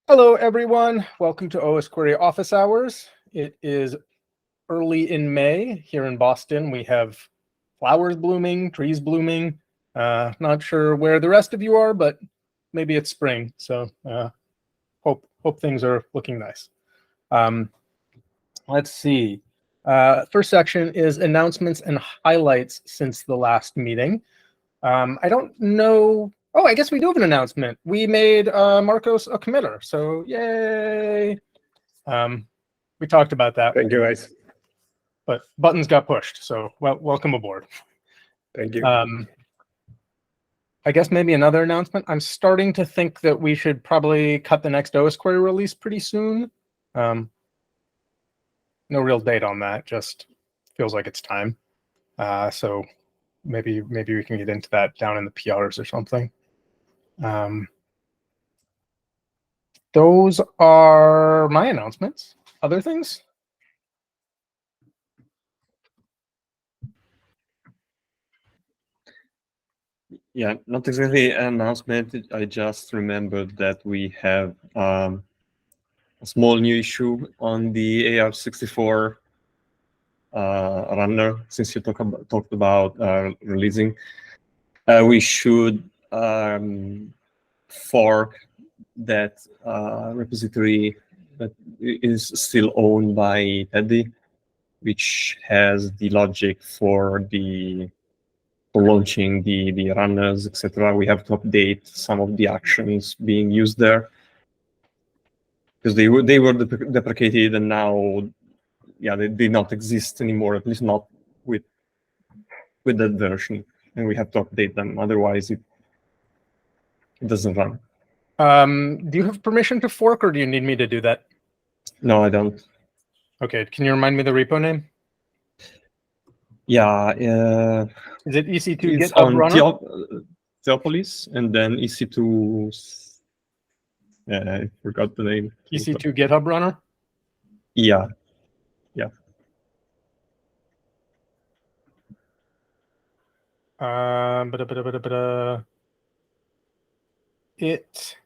Hello, everyone. Welcome to Osquery Office Hours. It is early in May here in Boston. We have flowers blooming, trees blooming. Not sure where the rest of you are, but maybe it's spring. So hope things are looking nice. Let's see. First section is announcements and highlights since the last meeting. I don't know. Oh, I guess we do have an announcement. We made Marcos a committer, so yay. We talked about that. Thank you, guys. But buttons got pushed, so welcome aboard. Thank you. I guess maybe another announcement. I'm starting to think that we should probably cut the next Osquery release pretty soon. No real date on that, just feels like it's time. So maybe we can get into that down in the PRs or something. Those are my announcements. Other things? Yeah, not exactly an announcement. I just remembered that we have a small new issue on the AR64 runner. Since you talked about releasing, we should fork that repository that is still owned by Teddy, which has the logic for launching the runners, etc. We have to update some of the actions being used there because they were deprecated, and now, yeah, they did not exist anymore. At least not with that version, and we have to update them. Otherwise, it doesn't run. Do you have permission to fork, or do you need me to do that? No, I don't. Okay, can you remind me the repo name? Yeah. Is it EC2 it's GitHub on runner? Theopolis, and then EC2. I forgot the name. EC2 GitHub runner? Yeah. It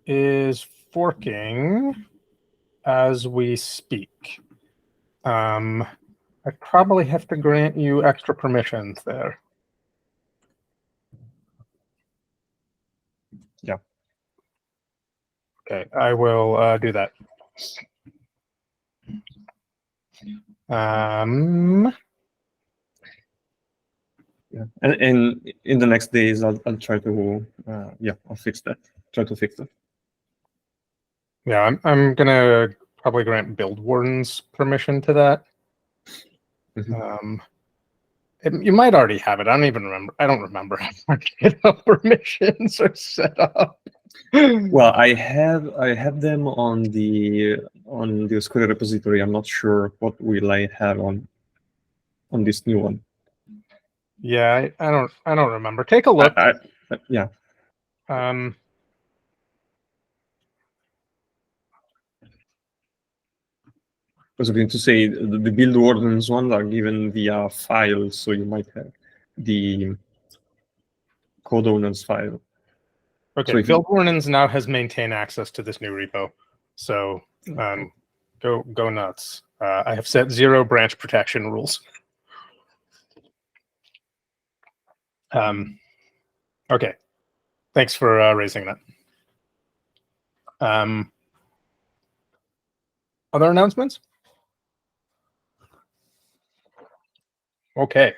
is forking as we speak. I probably have to grant you extra permissions there. Yeah. Okay, I will do that. Yeah. And in the next days, I'll try to I'll fix that. Try to fix that. Yeah, I'm gonna probably grant build wardens permission to that. You might already have it. I don't even remember. I don't remember how much GitHub permissions are set up. Well, I have them on the Osquery repository. I'm not sure what will I have on this new one. Yeah, I don't remember. Take a look. Yeah. I was going to say the build wardens ones are given via file, so you might have the code owners file. Okay, so build wardens now has maintained access to this new repo, so go nuts. I have set 0 branch protection rules. Okay, thanks for raising that. Other announcements? Okay.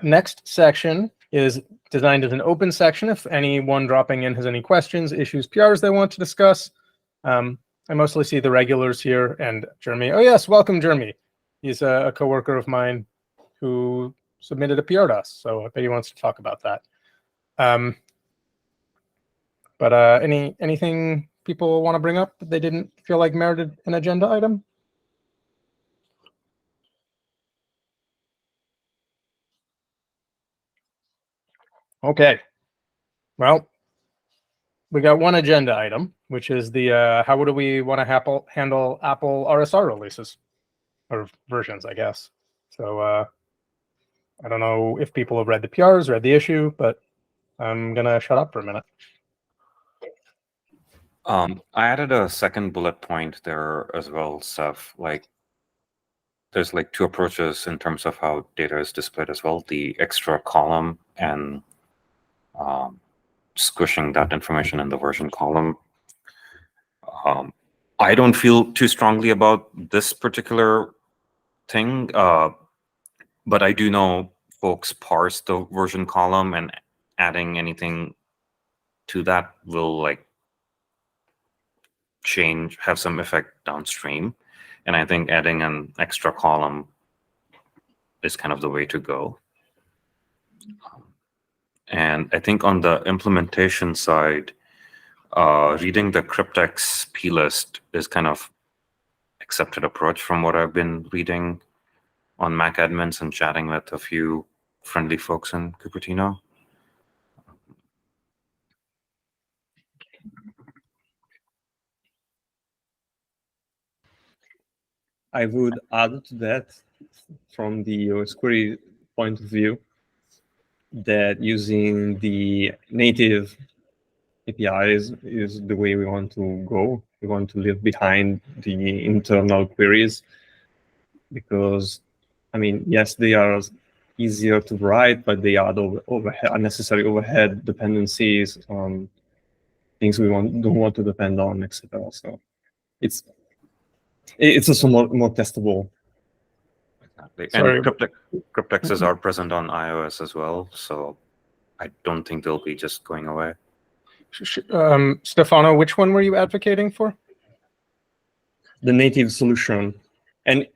Next section is designed as an open section. If anyone dropping in has any questions, issues, PRs they want to discuss. I mostly see the regulars here and Jeremy. Oh yes, welcome Jeremy. He's a coworker of mine who submitted a PR to us, so I bet he wants to talk about that. But anything people want to bring up that they didn't feel like merited an agenda item? Okay. Well, we got one agenda item, which is the how do we want to handle Apple RSR releases or versions, I guess. So I don't know if people have read the PRs, read the issue, but I'm gonna shut up for a minute. I added a second bullet point there as well, Seth. Like, there's like two approaches in terms of how data is displayed as well: the extra column and squishing that information in the version column. I don't feel too strongly about this particular thing, but I do know folks parse the version column, and adding anything to that will like have some effect downstream. And I think adding an extra column is kind of the way to go. And I think on the implementation side, reading the cryptex plist is kind of accepted approach from what I've been reading on Mac admins and chatting with a few friendly folks in Cupertino. I would add to that, from the Osquery point of view, that using the native APIs is the way we want to go. We want to leave behind the internal queries because, I mean, yes, they are easier to write, but they add unnecessary overhead dependencies on things we don't want to depend on, etc. So it's also more testable. Exactly. Sorry. And cryptexes are present on iOS as well, so I don't think they'll be just going away. Stefano, which one were you advocating for? The native solution. And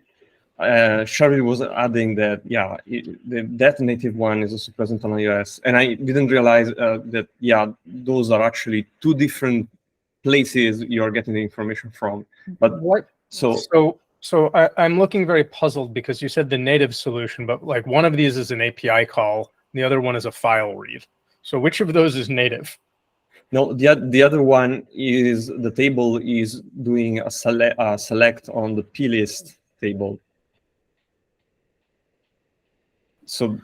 Shari was adding that, yeah, that native one is also present on iOS. And I didn't realize that, yeah, those are actually two different places you're getting the information from. But what? So I'm looking very puzzled because you said the native solution, but like one of these is an API call, the other one is a file read. So which of those is native? no, the other one is the table is doing a select on the plist table. So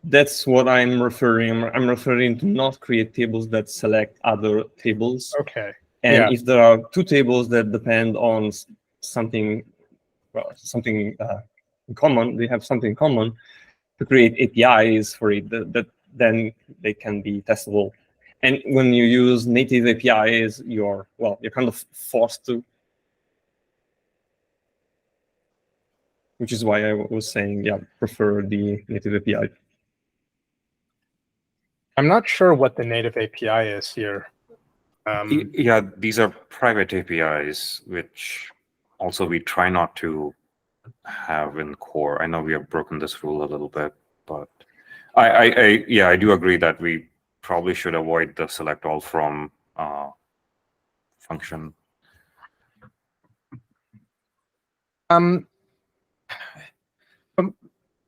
that's what I'm referring. I'm referring to not create tables that select other tables. Okay. And Yeah. if there are two tables that depend on something, well, something in common, they have something in common, to create APIs for it, that then they can be testable. And when you use native APIs, you're kind of forced to, which is why I was saying, yeah, prefer the native API. I'm not sure what the native API is here. Yeah, these are private APIs, which also we try not to have in core. I know we have broken this rule a little bit, but I do agree that we probably should avoid the select all from function.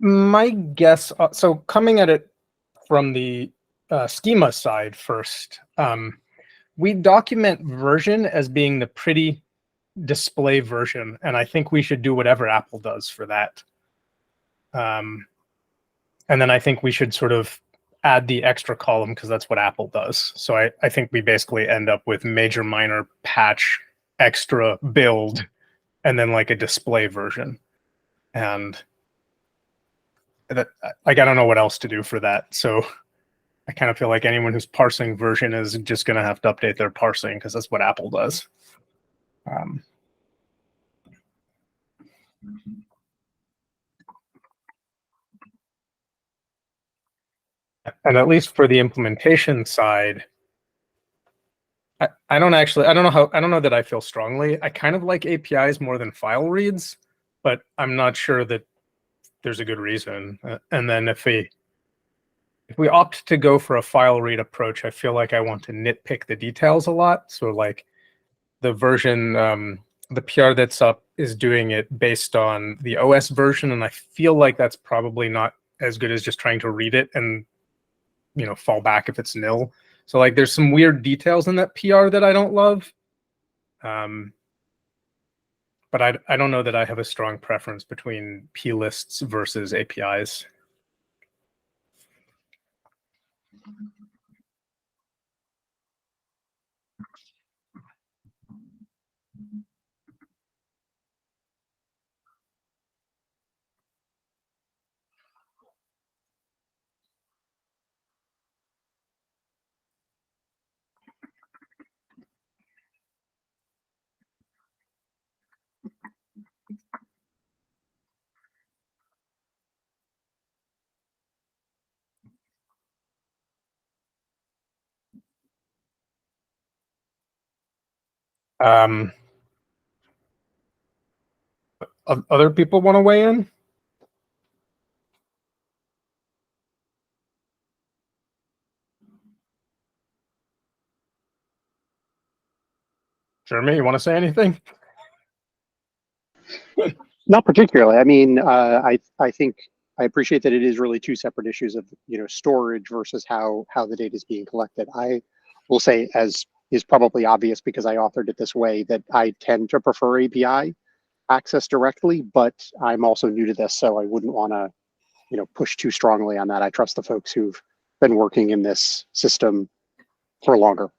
My guess, so coming at it from the schema side first, we document version as being the pretty display version, and I think we should do whatever Apple does for that. And then I think we should sort of add the extra column because that's what Apple does. So I think we basically end up with major, minor, patch, extra, build, and then like a display version. And that, like, I don't know what else to do for that. So I kind of feel like anyone who's parsing version is just going to have to update their parsing because that's what Apple does. And at least for the implementation side, I don't know that I feel strongly. I kind of like APIs more than file reads, but I'm not sure that there's a good reason. And then if we opt to go for a file read approach, I feel like I want to nitpick the details a lot. So like the version, the PR that's up is doing it based on the OS version, and I feel like that's probably not as good as just trying to read it and fall back if it's nil. So like there's some weird details in that PR that I don't love. But I don't know that I have a strong preference between plists versus APIs. Other people want to weigh in? Jeremy, you want to say anything? Not particularly. I mean, I think I appreciate that it is really two separate issues of storage versus how the data is being collected. I will say, as is probably obvious because I authored it this way, that I tend to prefer API access directly, but I'm also new to this, so I wouldn't want to push too strongly on that. I trust the folks who've been working in this system for longer.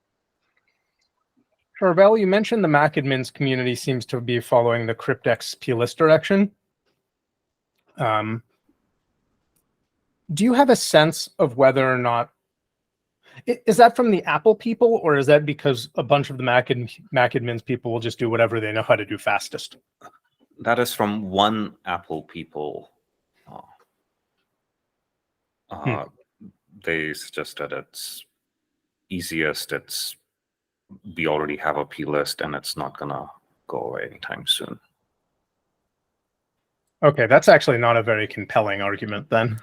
Charvel, you mentioned the Mac admins community seems to be following the cryptx plist direction. Do you have a sense of whether or not, is that from the Apple people, or is that because a bunch of the Mac admins people will just do whatever they know how to do fastest? That is from one Apple people. They suggested it's easiest, we already have a plist and it's not gonna go away anytime soon. Okay, that's actually not a very compelling argument then.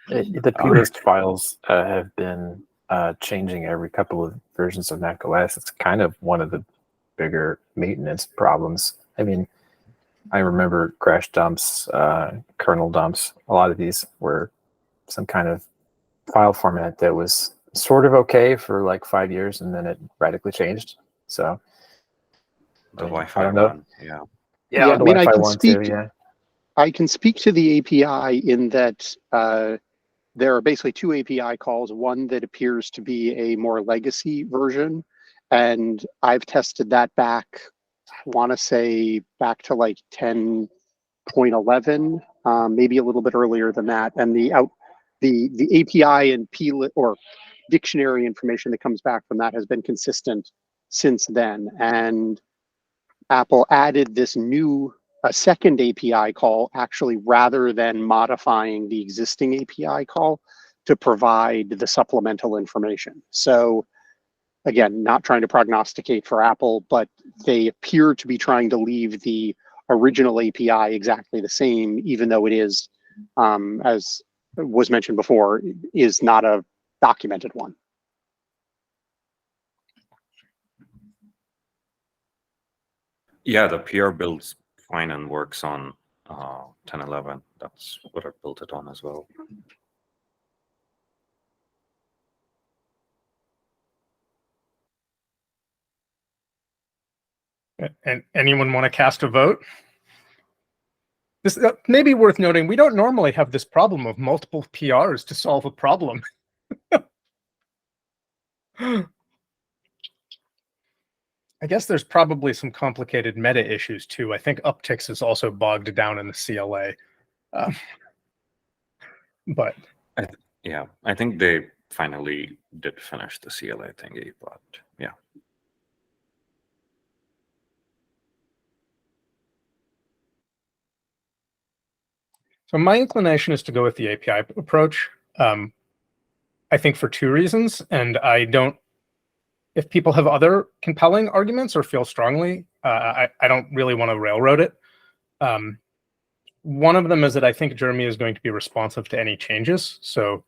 The plist files have been changing every couple of versions of macOS. It's kind of one of the bigger maintenance problems. I mean, I remember crash dumps, kernel dumps. A lot of these were some kind of file format that was sort of okay for like 5 years, and then it radically changed. So The I Wi-Fi don't know. one, yeah. Yeah, the I mean, I Wi-Fi can one speak- too. Yeah. I can speak to the API in that there are basically two API calls, one that appears to be a more legacy version, and I've tested that back, I want to say back to like 10.11, maybe a little bit earlier than that, and the API and plist or dictionary information that comes back from that has been consistent since then, and Apple added this a second API call, actually, rather than modifying the existing API call to provide the supplemental information. So again, not trying to prognosticate for Apple, but they appear to be trying to leave the original API exactly the same, even though it is, as was mentioned before, is not a documented one. Yeah, the PR builds fine and works on 10.11. That's what I built it on as well. And anyone want to cast a vote? This may be worth noting. We don't normally have this problem of multiple PRs to solve a problem. I guess there's probably some complicated meta issues too. I think upticks is also bogged down in the CLA. But Yeah, I think they finally did finish the CLA thingy, but yeah. so my inclination is to go with the API approach. I think for two reasons, and I don't. If people have other compelling arguments or feel strongly, I don't really want to railroad it. One of them is that I think Jeremy is going to be responsive to any changes. So,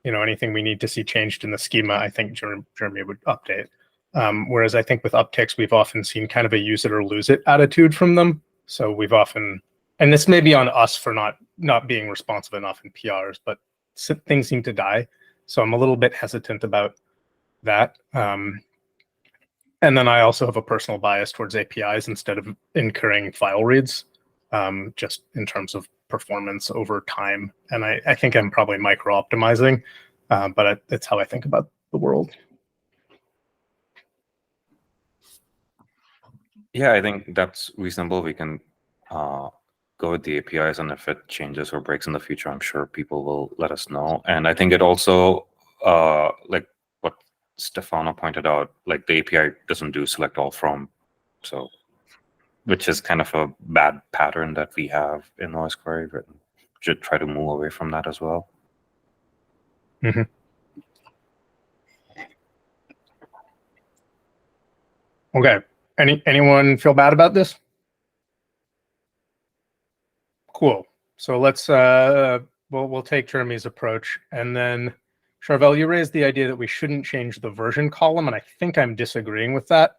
anything we need to see changed in the schema, I think Jeremy would update. Whereas I think with upticks, we've often seen kind of a use it or lose it attitude from them. So we've often, and this may be on us for not being responsive enough in PRs, but things seem to die. So I'm a little bit hesitant about that. And then I also have a personal bias towards APIs instead of incurring file reads, just in terms of performance over time. And I think I'm probably micro-optimizing, but it's how I think about the world. Yeah, I think that's reasonable. We can go with the APIs, and if it changes or breaks in the future, I'm sure people will let us know. And I think it also, like what Stefano pointed out, like the API doesn't do select all from, so which is kind of a bad pattern that we have in Osquery, but should try to move away from that as well. Mm-hmm. Okay, Anyone feel bad about this? Cool. So let's we'll take Jeremy's approach, and then Charvel, you raised the idea that we shouldn't change the version column, and I think I'm disagreeing with that.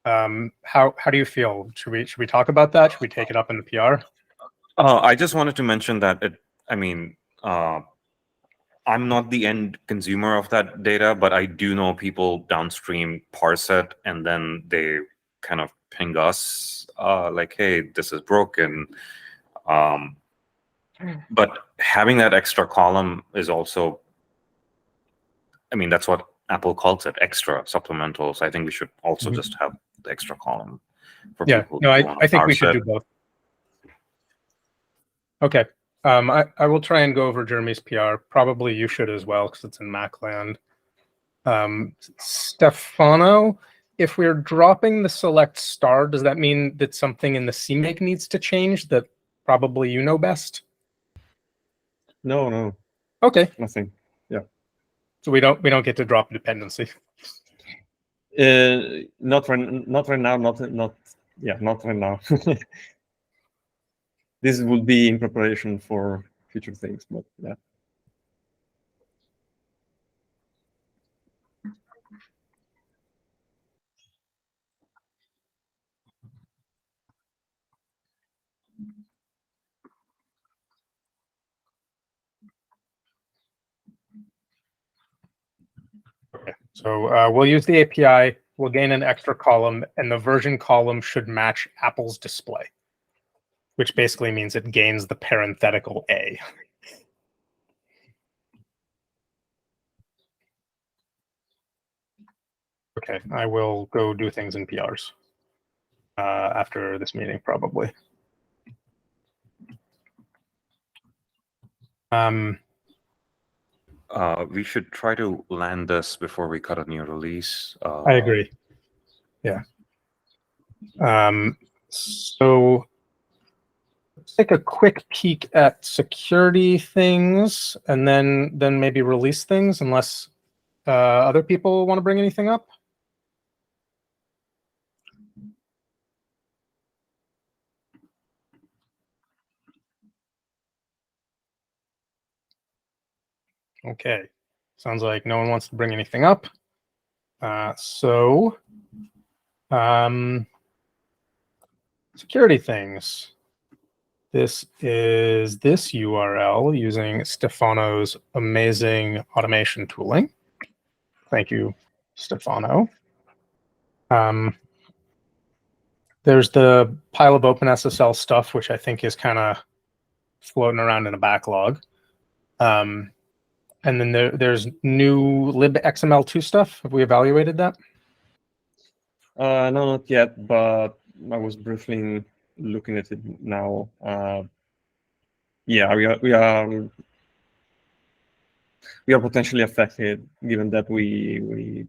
How do you feel? Should we talk about that? Should we take it up in the PR? I just wanted to mention that I'm not the end consumer of that data, but I do know people downstream parse it, and then they kind of ping us like, "Hey, this is broken." But having that extra column is also, that's what Apple calls it, extra supplemental. So I think we should also just have the extra column for people. No, I think we should do both. Okay. I will try and go over Jeremy's PR. Probably you should as well, because it's in Macland. Stefano, if we're dropping the select star, does that mean that something in the CMake needs to change that probably you know best? No. Okay. Nothing. Yeah. So we don't get to drop dependency. Not right now. Not right now. This would be in preparation for future things, but yeah. Okay. So we'll use the API. We'll gain an extra column, and the version column should match Apple's display, which basically means it gains the parenthetical A. Okay, I will go do things in PRs after this meeting, probably. We should try to land this before we cut a new release. I agree. Yeah. So let's take a quick peek at security things, and then maybe release things, unless other people want to bring anything up. Okay, sounds like no one wants to bring anything up. Security things. This is this URL using Stefano's amazing automation tooling. Thank you, Stefano. There's the pile of OpenSSL stuff, which I think is kind of floating around in a backlog. And then there's new libxml2 stuff. Have we evaluated that? No, not yet, but I was briefly looking at it now. Yeah, we are potentially affected, given that we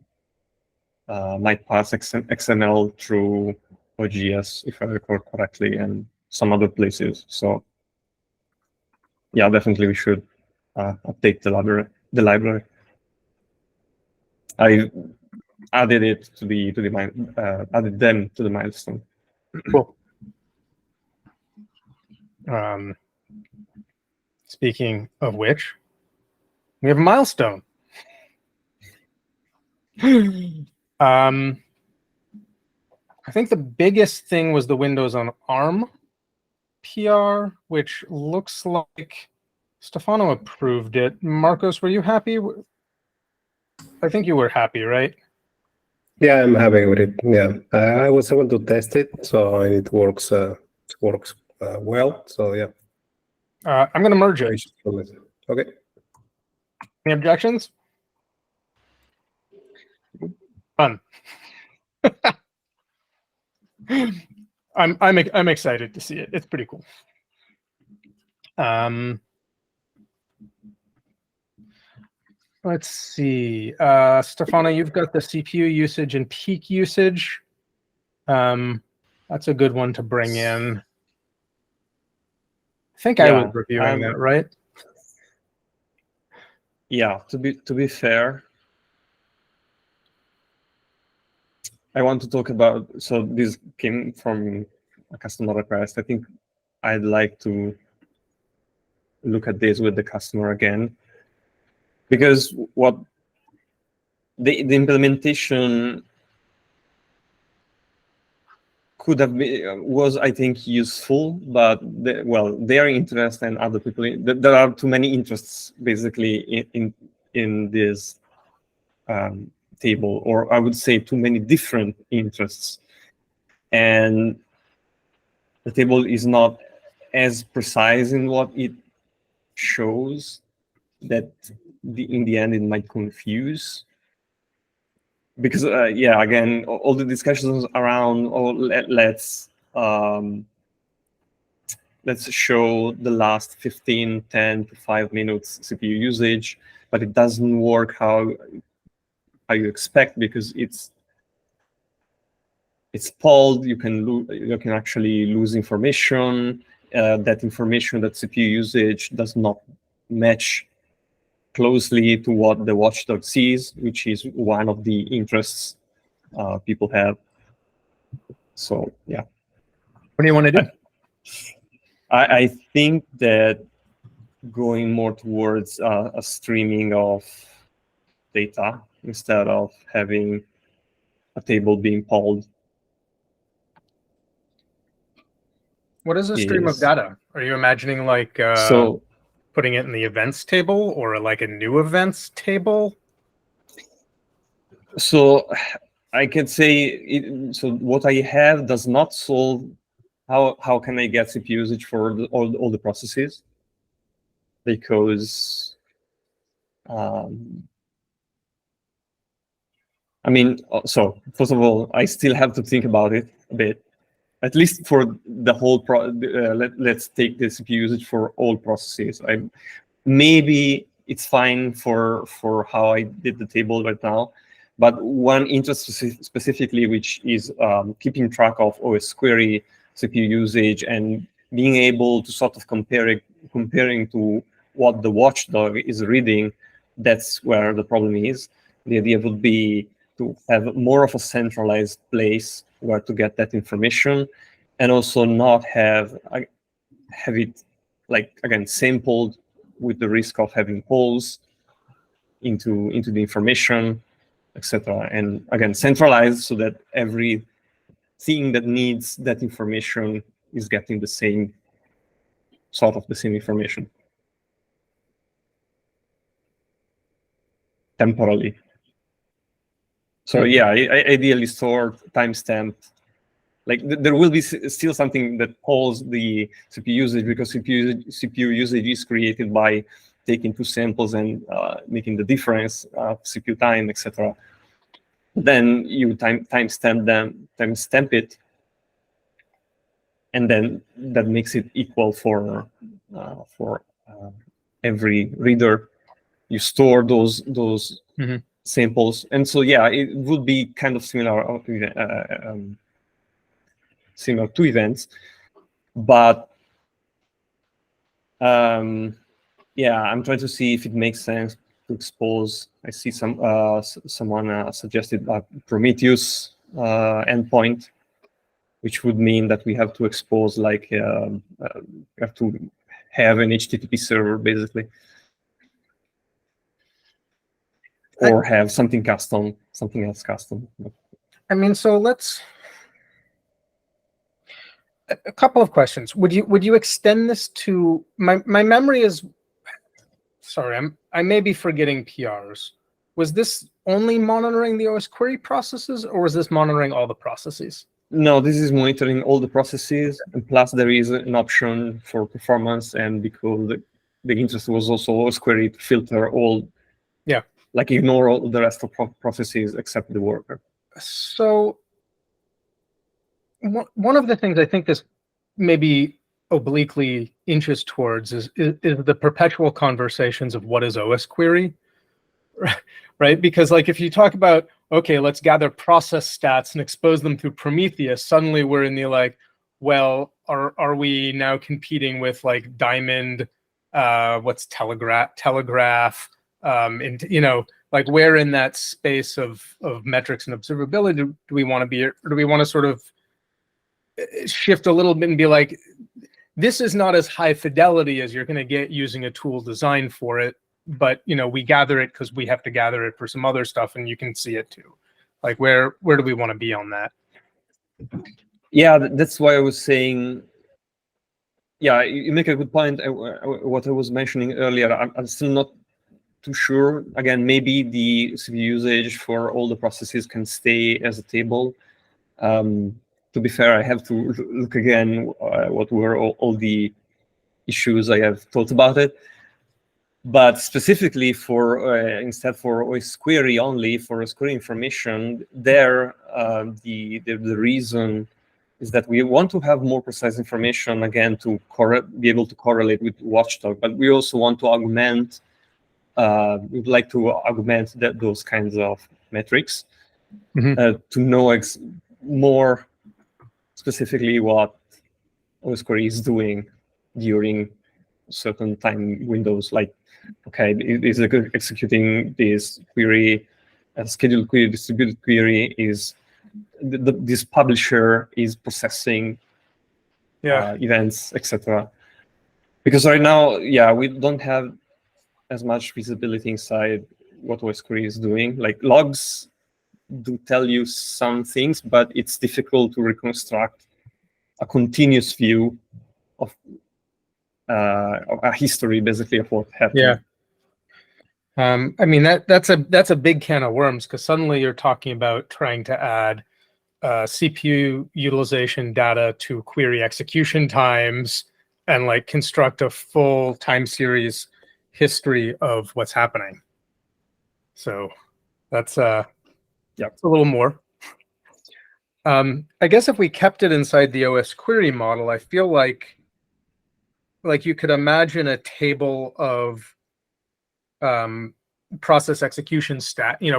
might pass XML through OGS, if I recall correctly, and some other places. So yeah, definitely we should update the library. I added it added them to the milestone. Cool. Speaking of which, we have a milestone. I think the biggest thing was the Windows on ARM PR, which looks like Stefano approved it. Marcos, were you happy? I think you were happy, right? Yeah, I'm happy with it. Yeah, I was able to test it, so it works. Well. So yeah. I'm going to merge it. Okay. Any objections? Fun. I'm excited to see it. It's pretty cool. Let's see. Stefano, you've got the CPU usage and peak usage. That's a good one to bring in. I think I was reviewing that, right? Yeah, to be fair, I want to talk about, so this came from a customer request. I think I'd like to look at this with the customer again, because what the implementation could have been, was, I think, useful, but their interest and other people, there are too many interests basically in this table, or I would say too many different interests, and the table is not as precise in what it shows, that in the end it might confuse. Because yeah, again, all the discussions around, let's show the last 10 to 5 minutes CPU usage, but it doesn't work how you expect, because it's polled. You can actually lose information. That information, that CPU usage, does not match closely to what the watchdog sees, which is one of the interests people have. So yeah. What do you want to do? I think that going more towards a streaming of data instead of having a table being polled. What is a stream of data? Are you imagining like so putting it in the events table, or like a new events table? So I can say so what I have does not solve how can I get CPU usage for all the processes, because I mean, so first of all, I still have to think about it a bit, at least for the whole let's take the CPU usage for all processes. Maybe it's fine for how I did the table right now, but one interest specifically, which is keeping track of Osquery CPU usage and being able to sort of comparing to what the watchdog is reading, that's where the problem is. The idea would be to have more of a centralized place where to get that information, and also not have it, like, again, sampled with the risk of having holes into the information, etc. And again, centralized so that every thing that needs that information is getting the same information temporally. So yeah, ideally stored, timestamped. Like there will be still something that polls the CPU usage, because CPU usage is created by taking two samples and making the difference, CPU time, etc. Then you timestamp it, and then that makes it equal for every reader. You store those samples, and so yeah, it would be kind of similar to events, but yeah, I'm trying to see if it makes sense to expose. I see someone suggested a Prometheus endpoint, which would mean that we have to expose, like, have to have an HTTP server basically, or have something else custom. I mean, so let's. A couple of questions. Would you extend this to my memory is, sorry, I may be forgetting PRs. Was this only monitoring the Osquery processes, or was this monitoring all the processes? No, this is monitoring all the processes, and plus there is an option for performance, and because the interest was also Osquery to filter all, like ignore all the rest of processes except the worker. So one of the things I think this maybe obliquely inches towards is the perpetual conversations of what is Osquery, right? Because like if you talk about, okay, let's gather process stats and expose them through Prometheus, suddenly we're in the like, well, are we now competing with like Diamond, what's Telegraph, and like where in that space of metrics and observability do we want to be, or do we want to sort of shift a little bit and be like, this is not as high fidelity as you're going to get using a tool designed for it, but we gather it because we have to gather it for some other stuff, and you can see it too. Like where do we want to be on that? Yeah, that's why I was saying. Yeah, you make a good point. What I was mentioning earlier, I'm still not too sure. Again, maybe the CPU usage for all the processes can stay as a table. To be fair, I have to look again what were all the issues I have thought about it. But specifically for instead for Osquery only, for Osquery information, there the reason is that we want to have more precise information, again, to be able to correlate with Watchdog, but we also want to augment, we'd like to augment those kinds of metrics to know more specifically what Osquery is doing during certain time windows, like, okay, it is executing this query, a scheduled query, distributed query, is this publisher is processing events, etc. Because right now, we don't have as much visibility inside what Osquery is doing. Like logs do tell you some things, but it's difficult to reconstruct a continuous view of a history, basically, of what happened. I mean, that's a big can of worms, because suddenly you're talking about trying to add CPU utilization data to query execution times and like construct a full time series history of what's happening. So that's it's a little more. I guess if we kept it inside the Osquery model, I feel like you could imagine a table of process execution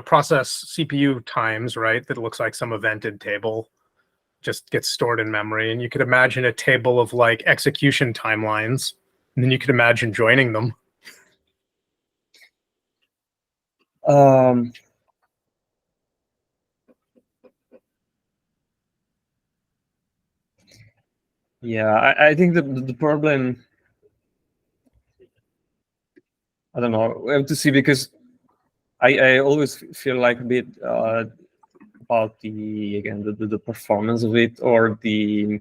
process CPU times, right? That looks like some evented table, just gets stored in memory. And you could imagine a table of like execution timelines, and then you could imagine joining them. Yeah, I think the problem, I don't know, we have to see, because I always feel like a bit about the performance of it, or the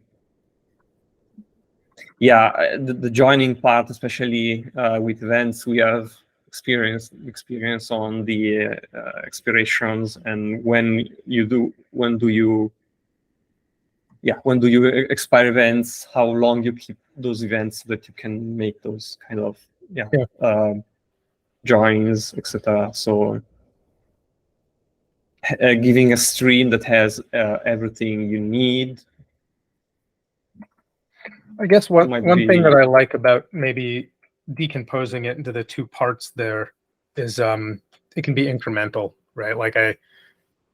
joining part, especially with events. We have experience on the expirations, and when do you expire events, how long you keep those events so that you can make those kind of joins, etc. So giving a stream that has everything you need. I guess one thing that I like about maybe decomposing it into the two parts there is it can be incremental, right? Like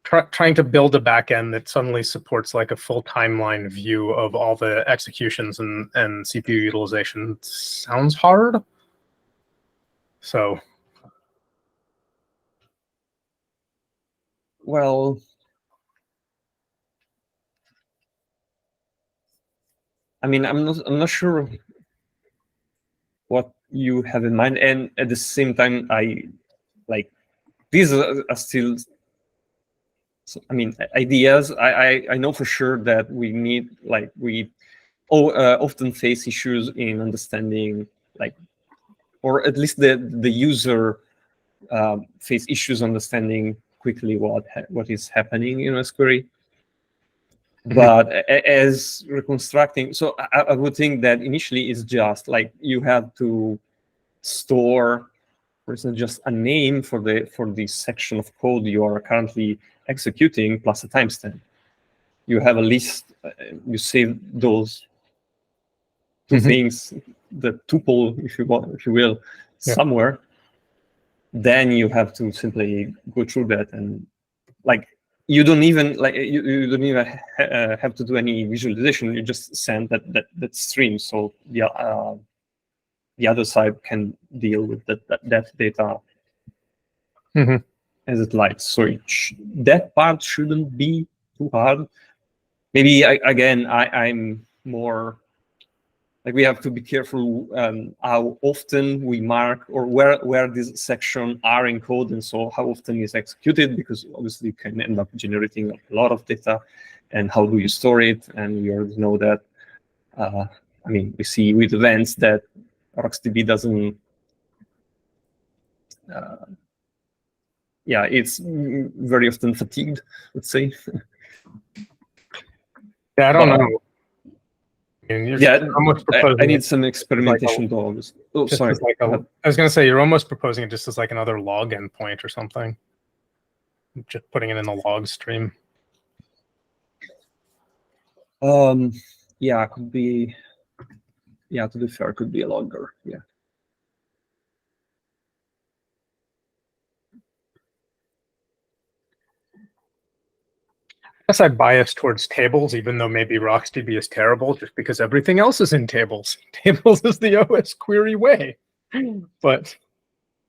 trying to build a backend that suddenly supports like a full timeline view of all the executions and CPU utilization sounds hard. So, well, I mean, I'm not sure what you have in mind, and at the same time, these are still, I mean, ideas. I know for sure that we need, we often face issues in understanding, or at least the user face issues understanding quickly what is happening in Osquery. But as reconstructing, so I would think that initially it's just like you have to store, for instance, just a name for the section of code you are currently executing plus a timestamp. You have a list. You save those two things, the tuple, if you will, somewhere. Then you have to simply go through that, and you don't even you don't even have to do any visualization. You just send that stream, so the other side can deal with that data. as it likes. So that part shouldn't be too hard. Maybe I'm more like we have to be careful how often we mark or where these sections are in code, and so how often is executed, because obviously you can end up generating a lot of data, and how do you store it? And we already know that. I mean, we see with events that RocksDB doesn't. Yeah, it's very often fatigued, let's say. Yeah, I don't know. I mean, you're almost proposing I need some experimentation to always. Oh, sorry. I was going to say, you're almost proposing it just as like another log endpoint or something. Just putting it in the log stream. Yeah, could be. Yeah, to be fair, could be a logger. Yeah. I guess I bias towards tables, even though maybe RocksDB is terrible, just because everything else is in tables. Tables is the Osquery way, but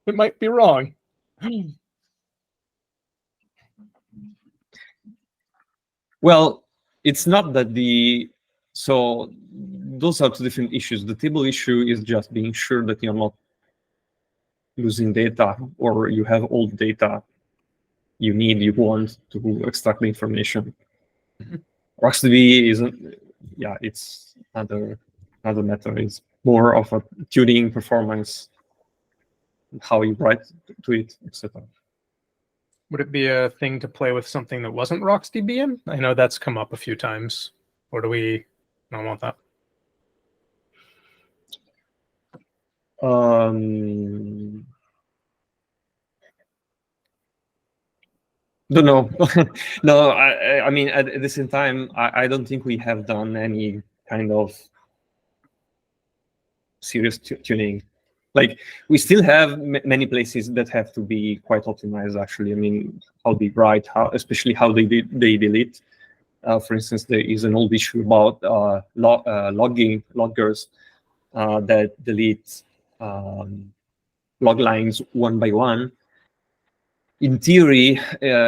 it might be wrong. Well, it's not that so those are two different issues. The table issue is just being sure that you're not losing data, or you have all the data you want to extract the information. RocksDB isn't. Yeah, it's another matter. It's more of a tuning, performance, how you write to it, etc. Would it be a thing to play with something that wasn't RocksDB in? I know that's come up a few times. Or do we not want that? Don't know. No, I mean, at the same time, I don't think we have done any kind of serious tuning. Like, we still have many places that have to be quite optimized, actually. I mean, how they write, especially how they delete. For instance, there is an old issue about loggers that delete log lines one by one. In theory,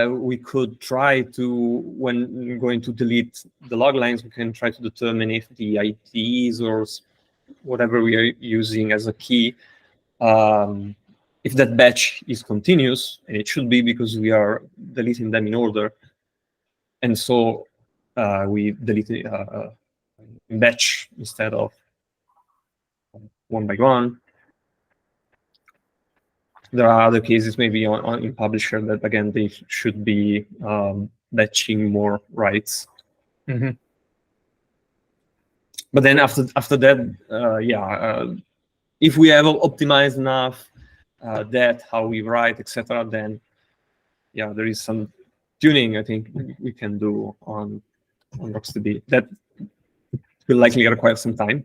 we could try to, when going to delete the log lines, we can try to determine if the IDs or whatever we are using as a key, if that batch is continuous, and it should be because we are deleting them in order. And so we delete in batch instead of one by one. There are other cases maybe in publisher that, again, they should be batching more writes. Mm-hmm. But then after that, if we have optimized enough that how we write, etc., then there is some tuning I think we can do on RocksDB. That will likely require some time,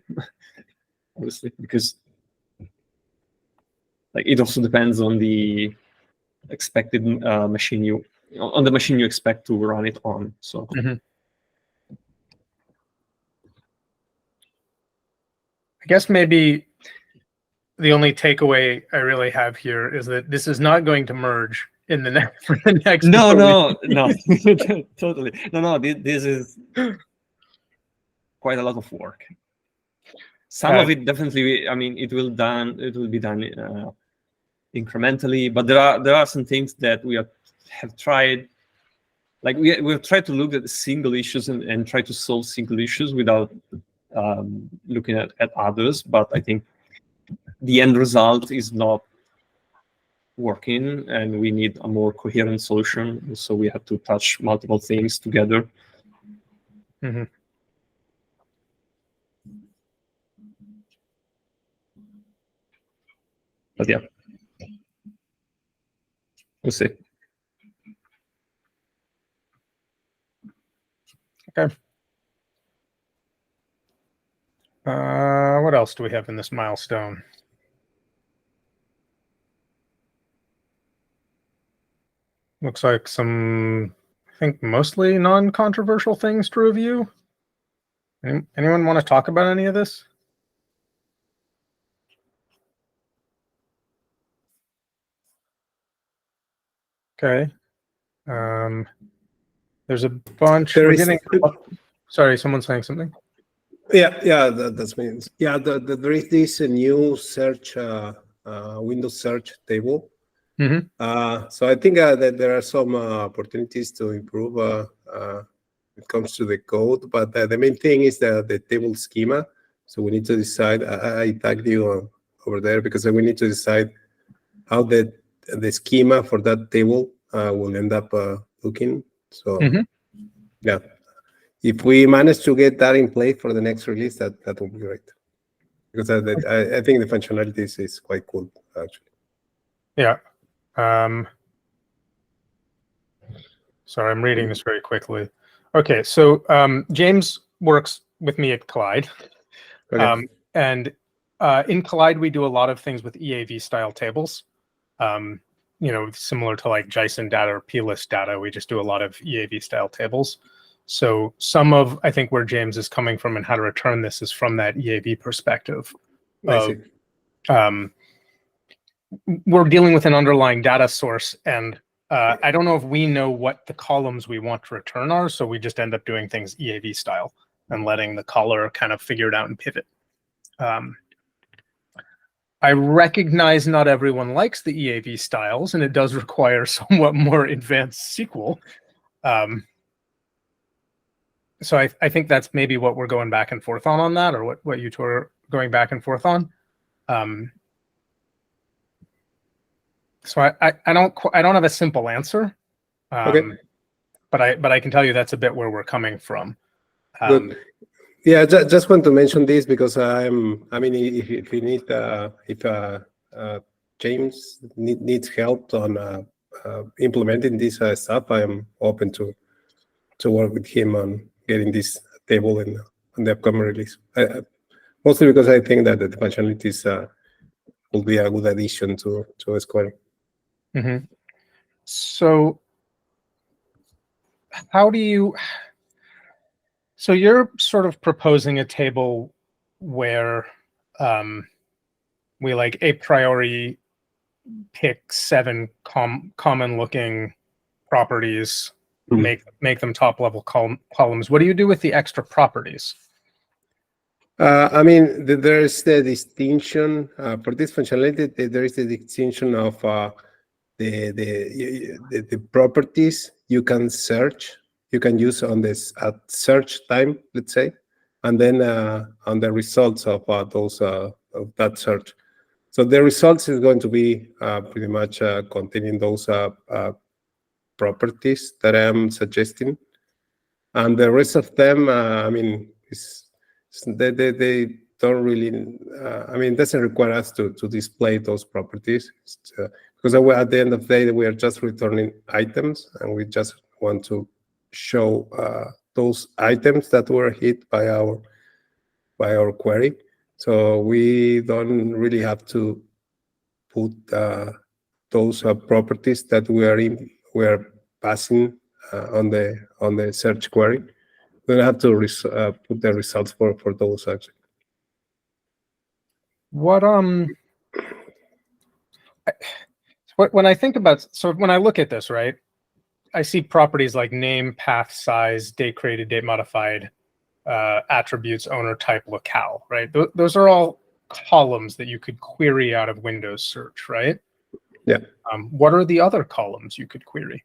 obviously, because it also depends on the expected machine you expect to run it on. So. Mm-hmm. I guess maybe the only takeaway I really have here is that this is not going to merge in the next for the next. No, totally. No, this is quite a lot of work. Some of it definitely. I mean, it will be done incrementally, but there are some things that we have tried. Like we've tried to look at single issues and try to solve single issues without looking at others. But I think the end result is not working, and we need a more coherent solution. So we have to touch multiple things together. Mm-hmm. But yeah, we'll see. Okay. What else do we have in this milestone? Looks like some, I think, mostly non-controversial things to review. Anyone want to talk about any of this? Okay. There's a bunch. There We're is- getting. Sorry, someone's saying something. Yeah, that's means. Yeah, there is this new search, Windows search table. Mhm. So I think that there are some opportunities to improve when it comes to the code, but the main thing is the table schema. So we need to decide. I tagged you over there because we need to decide how the schema for that table will end up looking. So Mhm. yeah. If we manage to get that in place for the next release, that will be great. Because I think the functionality is quite cool, actually. Yeah. Sorry, I'm reading this very quickly. Okay, so James works with me at Collide. Okay. And in Collide, we do a lot of things with EAV style tables. Similar to like JSON data or plist data, we just do a lot of EAV style tables. So some of, I think, where James is coming from and how to return this is from that EAV perspective. I see. We're dealing with an underlying data source, and I don't know if we know what the columns we want to return are, so we just end up doing things EAV style and letting the caller kind of figure it out and pivot. I recognize not everyone likes the EAV styles, and it does require somewhat more advanced SQL. So I think that's maybe what we're going back and forth on that, or what you two are going back and forth on. So I don't have a simple answer. Okay. But I can tell you that's a bit where we're coming from. Good. Yeah, just want to mention this because I mean, if you need, if James needs help on implementing this stuff, I am open to work with him on getting this table in the upcoming release. Mostly because I think that the functionalities will be a good addition to Osquery. Mm-hmm. So how do you? So you're sort of proposing a table where we like a priori pick 7 common looking properties, make them top level columns. What do you do with the extra properties? I mean, there is the distinction for this functionality. There is the distinction of the properties you can search, you can use on this at search time, let's say, and then on the results of those of that search. So the results is going to be pretty much containing those properties that I'm suggesting, and the rest of them, I mean, they don't really. I mean, it doesn't require us to display those properties because at the end of the day, we are just returning items, and we just want to show those items that were hit by our query. So we don't really have to put those properties that we are passing on the search query. We don't have to put the results for those actually. When I think about, so when I look at this, right, I see properties like name, path, size, date created, date modified, attributes, owner type, locale, right? Those are all columns that you could query out of Windows search, right? Yeah. What are the other columns you could query?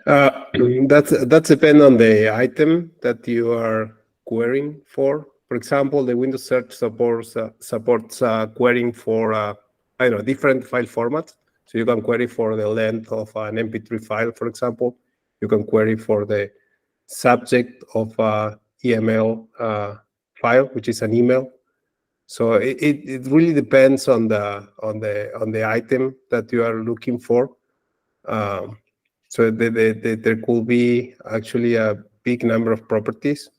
That's depend on the item that you are querying for. For example, the Windows search supports querying for I don't know, different file formats. So you can query for the length of an MP3 file, for example. You can query for the subject of a EML file, which is an email. So it really depends on the item that you are looking for. So there could be actually a big number of properties,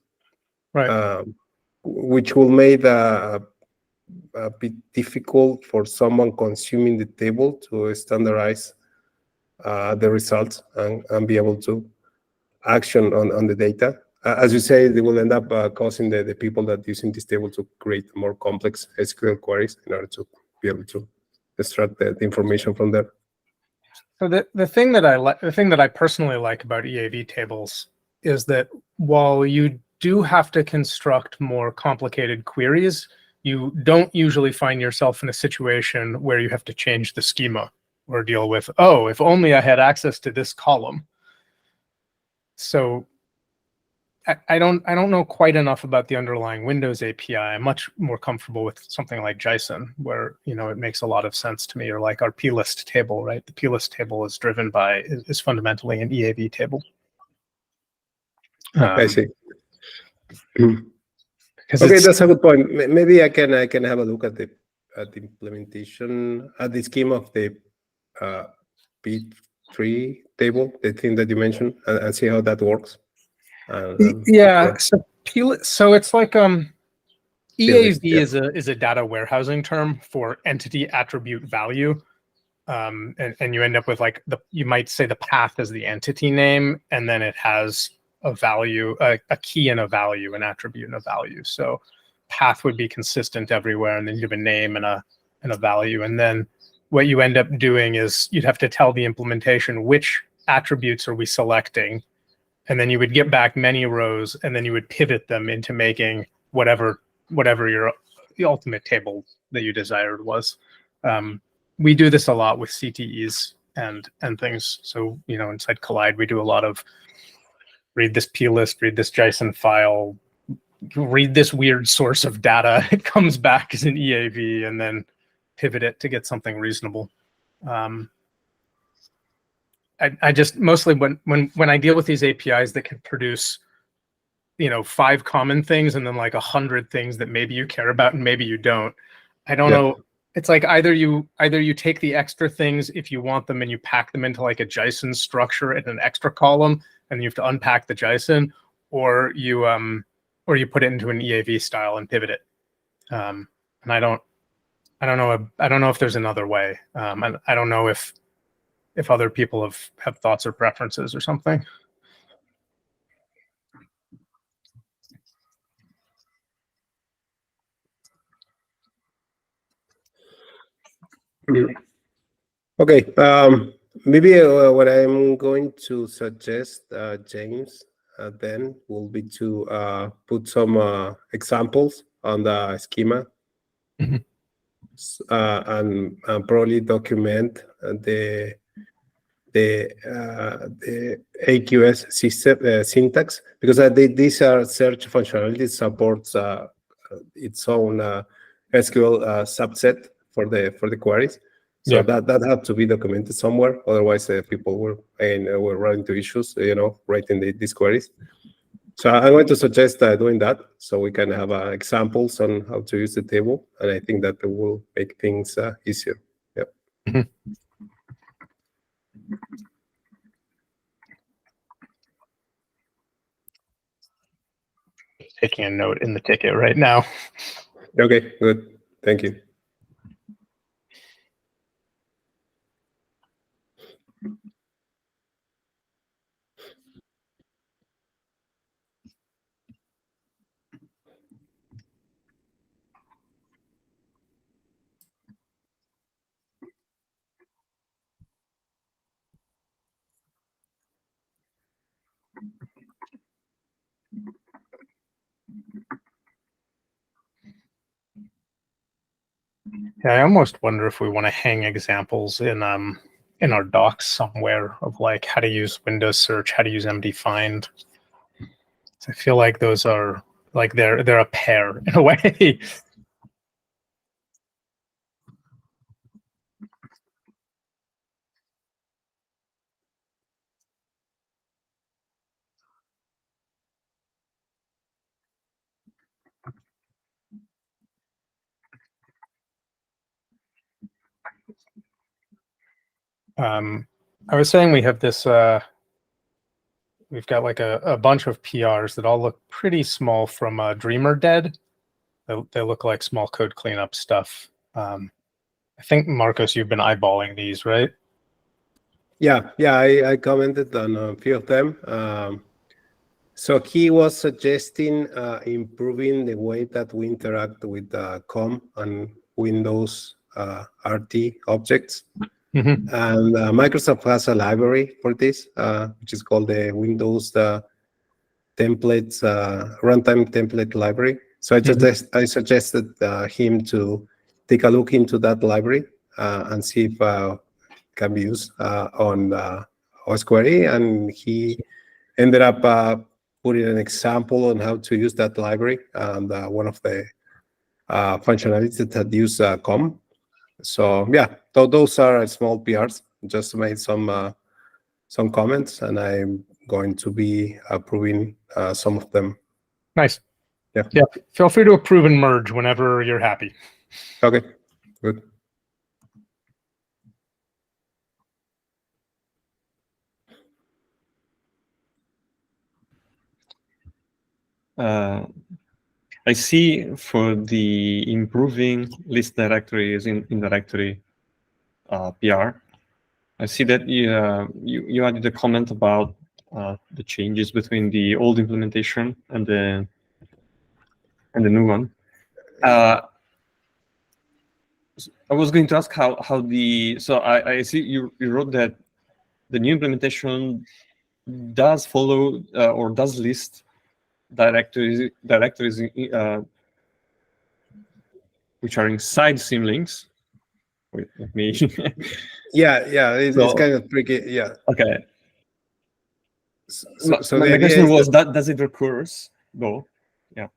Right. Which will make a bit difficult for someone consuming the table to standardize the results and be able to action on the data. As you say, they will end up causing the people that using this table to create more complex SQL queries in order to be able to extract the information from there. So the thing that I personally like about EAV tables is that while you do have to construct more complicated queries, you don't usually find yourself in a situation where you have to change the schema or deal with, oh, if only I had access to this column. So I don't know quite enough about the underlying Windows API. I'm much more comfortable with something like JSON, where it makes a lot of sense to me, or like our plist table, right? The plist table is fundamentally an EAV table. I see. Because Okay, that's a good point. Maybe I can have a look at the implementation at the scheme of the P3 table, the thing that you mentioned, and see how that works. Yeah. So it's like EAV yeah. is a data warehousing term for entity attribute value. And you end up with like you might say the path is the entity name, and then it has a value, a key and a value, an attribute and a value. So path would be consistent everywhere, and then you have a name and a value. And then what you end up doing is you'd have to tell the implementation which attributes are we selecting, and then you would get back many rows, and then you would pivot them into making whatever the ultimate table that you desired was. We do this a lot with CTEs and things. So inside Collide, we do a lot of read this plist, read this JSON file, read this weird source of data. It comes back as an EAV, and then pivot it to get something reasonable. I just mostly when I deal with these APIs that can produce 5 common things and then like 100 things that maybe you care about and maybe you don't. I don't know. It's like either you take the extra things if you want them and you pack them into like a JSON structure in an extra column, and you have to unpack the JSON, or you put it into an EAV style and pivot it. And I don't know if there's another way. And I don't know if other people have thoughts or preferences or something. Okay. Maybe what I'm going to suggest, James, then will be to put some examples on the schema, and probably document the AQS system syntax, because these are search functionality, supports its own SQL subset for the queries. So that had to be documented somewhere. Otherwise, people were running into issues, writing these queries. So I'm going to suggest doing that, so we can have examples on how to use the table, and I think that will make things easier. Yeah. Taking a note in the ticket right now. Okay, good. Thank you. Yeah, I almost wonder if we want to hang examples in our docs somewhere of like how to use Windows search, how to use MD-find. So I feel like those are like they're a pair in a way. I was saying we have this. We've got like a bunch of PRs that all look pretty small from Dreamer Dead. They look like small code cleanup stuff. I think, Marcos, you've been eyeballing these, right? Yeah, I commented on a few of them. So he was suggesting improving the way that we interact with COM and Windows RT objects. Mhm. And Microsoft has a library for this, which is called the Windows templates runtime template library. So I suggested him to take a look into that library and see if it can be used on Osquery, and he ended up putting an example on how to use that library, and one of the functionalities that had used COM. So yeah, those are small PRs. Just made some comments, and I'm going to be approving some of them. Nice. Yeah. Yeah. Feel free to approve and merge whenever you're happy. Okay, good. I see for the improving list directories in directory PR. I see that you added a comment about the changes between the old implementation and the new one. I was going to ask how the I see you wrote that the new implementation does follow or does list directories which are inside symlinks. Wait, let me. Yeah, it's kind of tricky. Yeah. Okay. So my the idea question is was that does it recurs though? Yeah.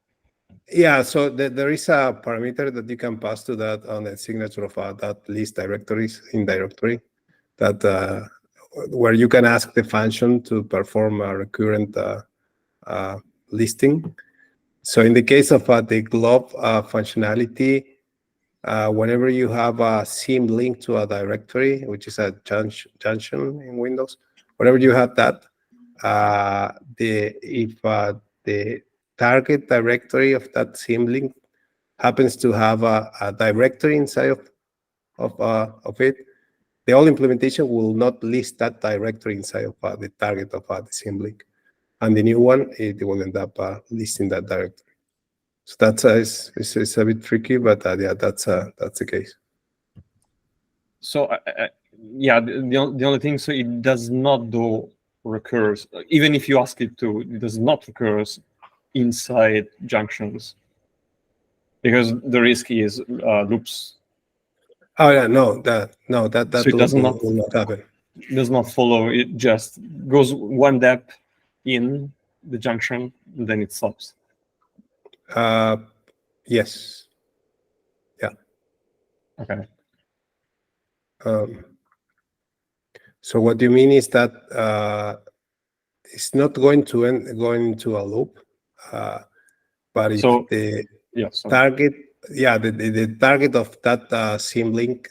Yeah, so there is a parameter that you can pass to that on the signature of that list directories in directory, that where you can ask the function to perform a recurrent listing. So in the case of the glob functionality, whenever you have a sim link to a directory, which is a junction in Windows, whenever you have that, if the target directory of that sim link happens to have a directory inside of it, the old implementation will not list that directory inside of the target of the sim link, and the new one, it will end up listing that directory. So that's it's a bit tricky, but yeah, that's the case. So yeah, the only thing, so it does not do recurs, even if you ask it to. It does not recurs inside junctions, because the risk is loops. Oh yeah, that So it does not will not happen. Does not follow. It just goes one step in the junction, and then it stops. Yes. Yeah. Okay. So what you mean is that it's not going to going into a loop, but if the target, the target of that sim link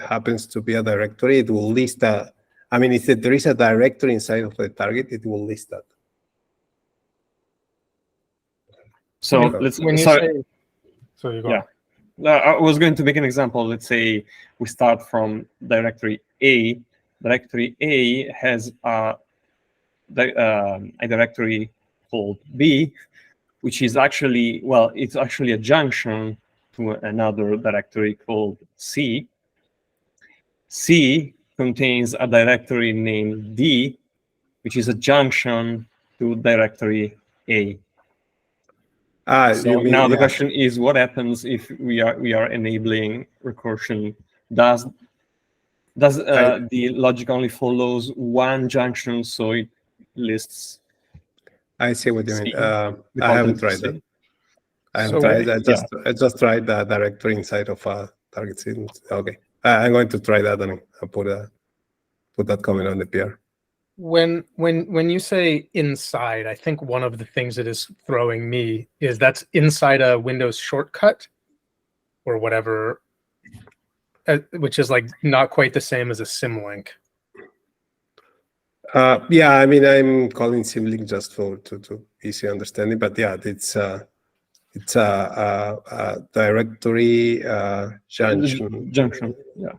happens to be a directory, it will list a. I mean, if there is a directory inside of the target, it will list that. So let's when you say. So you go. Yeah. I was going to make an example. Let's say we start from directory A. Directory A has a directory called B, which is actually, well, it's actually a junction to another directory called C. C contains a directory named D, which is a junction to directory A. So now the question is, what happens if we are enabling recursion? Does the logic only follows one junction, so it lists? I see what you mean. I haven't tried that. I just tried the directory inside of target scene. Okay, I'm going to try that and I'll put that comment on the PR. When you say inside, I think one of the things that is throwing me is that's inside a Windows shortcut or whatever, which is like not quite the same as a symlink. Yeah, I mean, I'm calling symlink just to easy understanding, but yeah, it's a directory junction.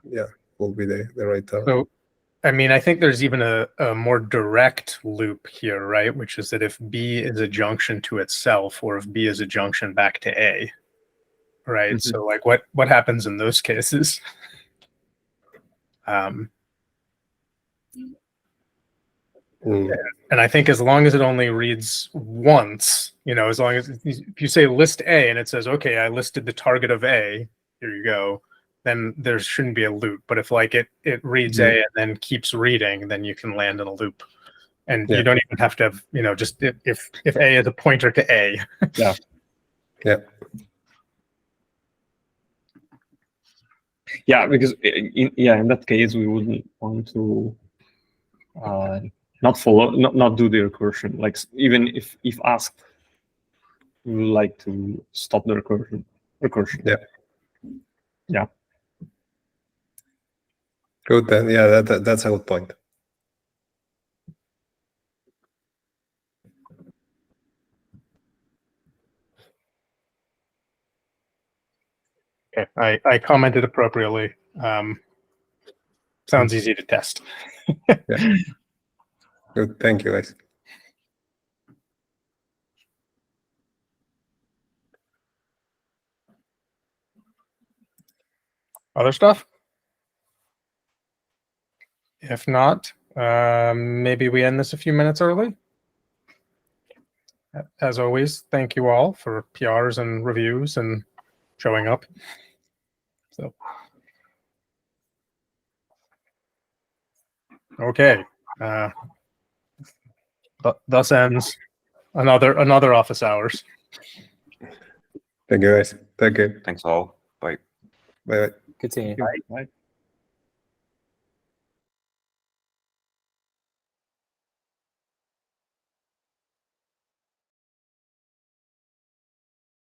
Yeah, will be the right term. So, I mean, I think there's even a more direct loop here, right? Which is that if B is a junction to itself, or if B is a junction back to A, right? So, like, what happens in those cases? Mm. And I think as long as it only reads once, as long as if you say list A and it says, okay, I listed the target of A, here you go, then there shouldn't be a loop. But if like it reads A and then keeps reading, then you can land in a loop. And you don't even have to have, just if A is a pointer to A. Yeah. Yeah. Yeah, because in that case we wouldn't want to not do the recursion. Like even if asked, we would like to stop the recursion. Yeah. Yeah. Good then. Yeah, that's a good point. Okay, I commented appropriately. Sounds easy to test. Yeah. Good. Thank you, guys. Other stuff? If not, maybe we end this a few minutes early. As always, thank you all for PRs and reviews and showing up. So, okay. Thus ends another office hours. Thank you, guys. Thank you. Thanks all. Bye. Bye. Continue. Right.